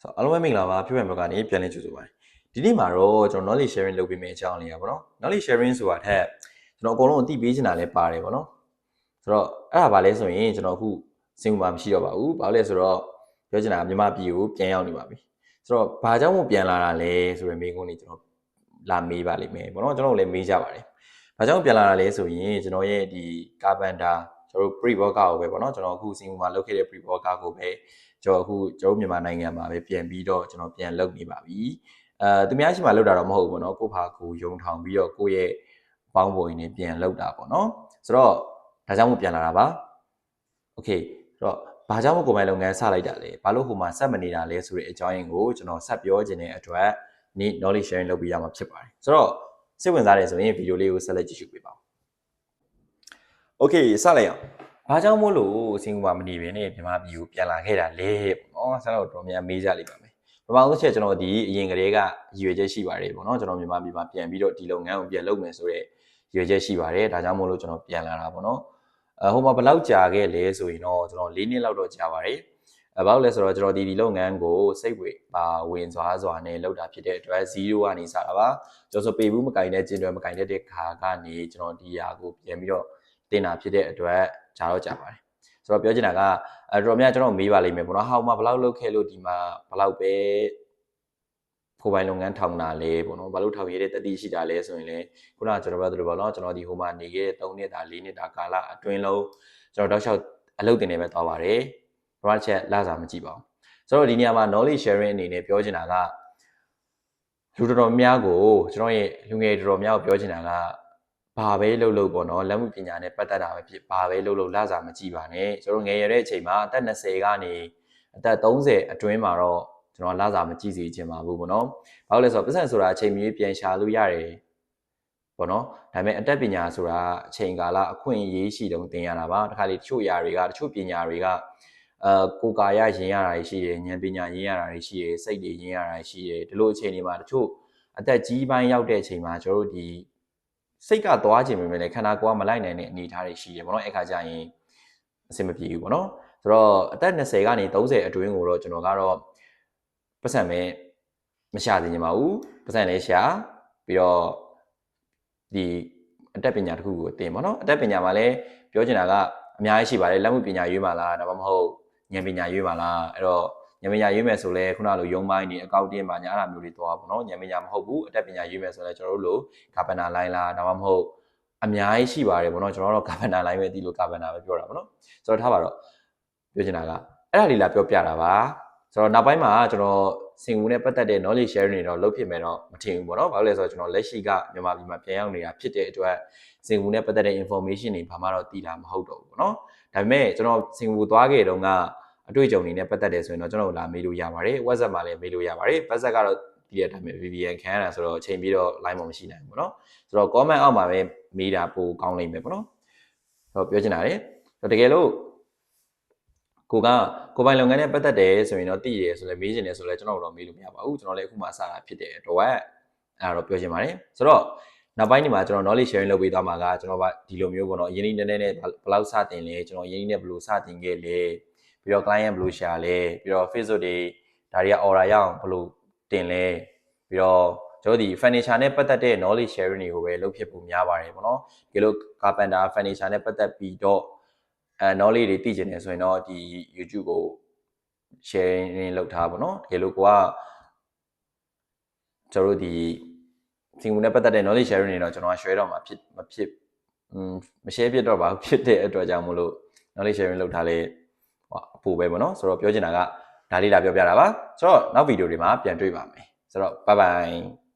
ဆိုတော့အားလုံးပဲမင်္ဂလာပါဖြစ်ပြန်ဘက်ကနေပြန်လည်ကြိုဆိုပါတယ်ဒီနေ့မှာတော့ကျွန်တော် knowledge sharing လုပ်ပေးမယ့်အကြောင်းလေးပါပေါ့နော် knowledge sharing ဆိုတာထက်ကျွန်တော်အကုန်လုံးအသိပေးချင်တာလည်းပါတယ်ပေါ့နော်ဆိုတော့အဲ့ဒါဘာလဲဆိုရင်ကျွန်တော်အခုစင်ကူမှာမရှိတော့ပါဘူးဘာလို့လဲဆိုတော့ပြောချင်တာမြန်မာပြည်ကိုပြန်ရောက်နေပါပြီဆိုတော့ဘာကြောင့်မို့ပြန်လာတာလဲဆိုတဲ့မေးခွန်းလေးကျွန်တော်လာမေးပါလိမ့်မယ်ပေါ့နော်ကျွန်တော်လည်းမေးကြပါတယ်ဘာကြောင့်ပြန်လာတာလဲဆိုရင်ကျွန်တော်ရဲ့ဒီကာဗန်ဒါကျွန်တော် pre workout ကိုပဲပေါ့နော်ကျွန်တော်အခုစင်ကူမှာလုပ်ခဲ့တဲ့ pre workout ကိုပဲကျွန်တော်အခုကျွန်တော်မြန်မာနိုင်ငံမှာပဲပြန်ပြီးတော့ကျွန်တော်ပြန်လုပ်နေပါပြီသူများရှိမှလုပ်တာတော့မဟုတ်ဘူးပေါ့နော်ကိုဖာကိုယုံထောင်ပြီးတော့ကိုယ့်ရဲ့ပေါင်းပေါ်ရင်းနဲ့ပြန်လုပ်တာပေါ့နော်ဆိုတော့ဒါကြောင့်မို့ပြန်လာတာပါโอเคဆိုတော့ဘာကြောင့်မို့ကိုယ်ပိုင်လုပ်ငန်းစလိုက်တာလဲဘာလို့ဟိုမှာဆက်မနေတာလဲဆိုတဲ့အကြောင်းရင်းကိုကျွန်တော်ဆက်ပြောခြင်းတဲ့အတွက်နေ့ knowledge sharing လုပ်ပေးရမှာဖြစ်ပါတယ်ဆိုတော့စိတ်ဝင်စားတယ်ဆိုရင်ဗီဒီယိုလေးကိုဆက်လက်ကြည့်ရှုပေးပါဦးโอเคစလိုက်အောင်ဘာကြောင့်မို့လို့စင်ကာပူမနေဘဲနဲ့မြန်မာပြည်ကိုပြန်လာခဲ့တာလဲပေါ့နော်ဆက်တော့တော်များမေးကြလိမ့်ပါမယ်ပထမဆုံးချက်ကျွန်တော်ဒီအရင်ကတည်းကရည်ရွယ်ချက်ရှိပါတယ်ပေါ့နော်ကျွန်တော်မြန်မာပြည်မှာပြန်ပြီးတော့ဒီလုပ်ငန်းကိုပြန်လုပ်မယ်ဆိုတဲ့ရည်ရွယ်ချက်ရှိပါတယ်ဒါကြောင့်မို့လို့ကျွန်တော်ပြန်လာတာပေါ့နော်ဟိုမှာဘယ်လောက်ကြာခဲ့လဲဆိုရင်တော့ကျွန်တော်၄နှစ်လောက်တော့ကြာပါတယ်ဘာလို့လဲဆိုတော့ကျွန်တော်ဒီလုပ်ငန်းကိုစိတ်ဝင်စွာနဲ့လုပ်တာဖြစ်တဲ့အတွက်0ကနေစတာပါကျွန်တော်ဆိုပေဘူးမကင်တဲ့ကျင်းတွယ်မကင်တဲ့ခါကနေကျွန်တော်ဒီဟာကိုပြန်ပြီးတော့တင်တာဖြစ်တဲ့အတွက်ဂျာတော့ကြာပါတယ်ဆိုတော့ပြောချင်တာကတော်များကျွန်တော်မေးပါလိမ့်မယ်ပေါ့နော်ဟာဥမာဘယ်လောက်လုပ်ခဲ့လို့ဒီမှာဘယ်လောက်ပဲကိုယ်ပိုင်လုပ်ငန်းထောင်တာလဲပေါ့နော်ဘာလို့ထောင်ရတဲ့တတိရှိတာလဲဆိုရင်လည်းခုနကကျွန်တော်ပြောသလိုပေါ့နော်ကျွန်တော်ဒီဟိုမှာနေခဲ့3နှစ်တာ4နှစ်တာကာလအတွင်းလုံးကျွန်တော်တောက်လျှောက်အလုပ်တင်နေပဲသွားပါတယ်ပရိုဂျက်လာစားမကြည့်ပါဘူးဆိုတော့ဒီနေရာမှာ knowledge sharing အနေနဲ့ပြောချင်တာကလူတော်များကိုကျွန်တော်ရဲ့လူငယ်တော်များကိုပြောချင်တာကဘာပဲလုပ်ပေါ့နော်လက်မှုပညာနဲ့ပတ်သက်တာပဲဖြစ်ဘာပဲလုပ်လာစားမကြည့်ပါနဲ့ကျွန်တော်ငယ်ရတဲ့အချိန်မှာအသက်20ကနေအသက်30အတွင်းမှာတော့ကျွန်တော်လာစားမကြည့်စီခြင်းပါဘူးပေါ့နော်ဘာလို့လဲဆိုတော့ပတ်စံဆိုတာအချိန်မီပြန်ရှာလို့ရတယ်ပေါ့နော်ဒါပေမဲ့အတတ်ပညာဆိုတာအချိန်ကာလအခွင့်အရေးရှိတုံးသင်ရတာပါတခါလေတချို့ຢာတွေကတချို့ပညာတွေကကိုယ်ကာယရင်ရတာရှိတယ်ဉာဏ်ပညာရင်ရတာရှိတယ်စိတ်တွေရင်ရတာရှိတယ်ဒီလိုအချိန်တွေမှာတချို့အသက်ကြီးပိုင်းရောက်တဲ့အချိန်မှာကျွန်တော်တို့ဒီစိတ်ကသွားခြင်းပဲလေခန္ဓာကိုယ်ကမလိုက်နိုင်တဲ့အနေအထားတွေရှိတယ်ပေါ့နော်အဲ့ခါကျရင်အဆင်မပြေဘူးပေါ့နော်ဆိုတော့အသက်20ကနေ30အတွင်းကိုတော့ကျွန်တော်ကတော့ပတ်စံပဲမရှာသိနေပါဘူးပတ်စံလည်းရှာပြီးတော့ဒီအတတ်ပညာတစ်ခုကိုသင်ပေါ့နော်အတတ်ပညာမှာလည်းပြောချင်တာကအများကြီးရှိပါတယ်လက်မှုပညာရွေးပါလားဒါမှမဟုတ်ဉာဏ်ပညာရွေးပါလားအဲ့တော့ဉာဏ်ပညာရွေးမယ်ဆိုလဲခုနလိုရုံးပိုင်းနေအကောက်တင်ပါညာအဲ့လိုမျိုးတွေသွားပါပေါ့နော်ဉာဏ်ပညာမဟုတ်ဘူးအတတ်ပညာရွေးမယ်ဆိုလဲကျွန်တော်တို့လိုကာဗန်နာလိုင်းလားဒါမှမဟုတ်အများကြီးရှိပါတယ်ပေါ့နော်ကျွန်တော်တို့ကာဗန်နာလိုင်းပဲဒီလိုကာဗန်နာပဲပြောတာပေါ့နော်ဆိုတော့ထားပါတော့ပြောချင်တာကအဲ့ဒါလေးလာပြောပြတာပါဆိုတော့နောက်ပိုင်းမှာကျွန်တော်စင်ကူနဲ့ပတ်သက်တဲ့ knowledge sharing တွေတော့လုပ်ဖြစ်မယ်တော့မထင်ဘူးပေါ့နော်ဘာလို့လဲဆိုတော့ကျွန်တော်လက်ရှိကမြန်မာပြည်မှာပြန်ရောက်နေတာဖြစ်တဲ့အတွက်စင်ကူနဲ့ပတ်သက်တဲ့ information တွေဘာမှတော့သိတာမဟုတ်တော့ဘူးပေါ့နော်ဒါပေမဲ့ကျွန်တော်စင်ကူသွားခဲ့တုန်းကအတွေ့အကြုံတွေနဲ့ပတ်သက်တယ်ဆိုရင်တော့ကျွန်တော်လာမေးလို့ရပါတယ် WhatsApp မှာလည်းမေးလို့ရပါတယ် WhatsApp ကတော့ဒီတဲ့အတိုင်းပဲ VPN ခံရတာဆိုတော့အချိန်ပြီးတော့ line မှာမရှိနိုင်ဘူးပေါ့နော်ဆိုတော့ comment အောက်မှာပဲမေးတာပိုကောင်းလိမ့်မယ်ပေါ့နော်ဆိုတော့ပြောချင်တာလေတကယ်လို့ကိုပိုင်လုပ်ငန်းနဲ့ပတ်သက်တယ်ဆိုရင်တော့သိရဆိုလဲမေးချင်တယ်ဆိုလဲကျွန်တော်တို့မေးလို့မရပါဘူးကျွန်တော်လည်းအခုမှစတာဖြစ်တဲ့အတွက်အဲ့ဒါတော့ပြောချင်ပါတယ်ဆိုတော့နောက်ပိုင်းဒီမှာကျွန်တော် knowledge sharing လုပ်ပေးသွားမှာကကျွန်တော်ကဒီလိုမျိုးပေါ့နော်အရင်နည်းနည်းနဲ့ဘယ်လောက်စတင်လဲကျွန်တော်အရင်နဲ့ဘယ်လိုစတင်ခဲ့လဲပြီးတော့ client ဘယ်လိုရှာလဲပြီးတော့ Facebook တွေဒါတွေက order ရအောင်ဘယ်လိုတင်လဲပြီးတော့ကျွန်တော်ဒီ furniture နဲ့ပတ်သက်တဲ့ knowledge sharing တွေကိုပဲလုပ်ဖြစ်ဖို့များပါတယ်ပေါ့နော်ဒီလို carpenter furniture နဲ့ပတ်သက်ပြီးတော့knowledge တွေသိကျင်နေဆိုရင်တော့ဒီ YouTube ကို sharing လုပ်ထားပါတော့တကယ်လို့ကိုကကျွန်တော်တို့ဒီစင်ကူနဲ့ပတ်သက်တဲ့ knowledge sharing တွေတော့ကျွန်တော်က share တော့မှာမ share ဖြစ်တော့ပါဘူးဖြစ်တဲ့အတွက်ကြောင့်မလို့ knowledge sharing လုပ်ထားလေအပူပဲပေါ့နော်ဆိုတော့ပြောချင်တာကဒါလေးလာပြောပြတာပါဆိုတော့နောက်ဗီဒီယိုတွေမှာပြန်တွေ့ပါမယ်ဆိုတော့ bye bye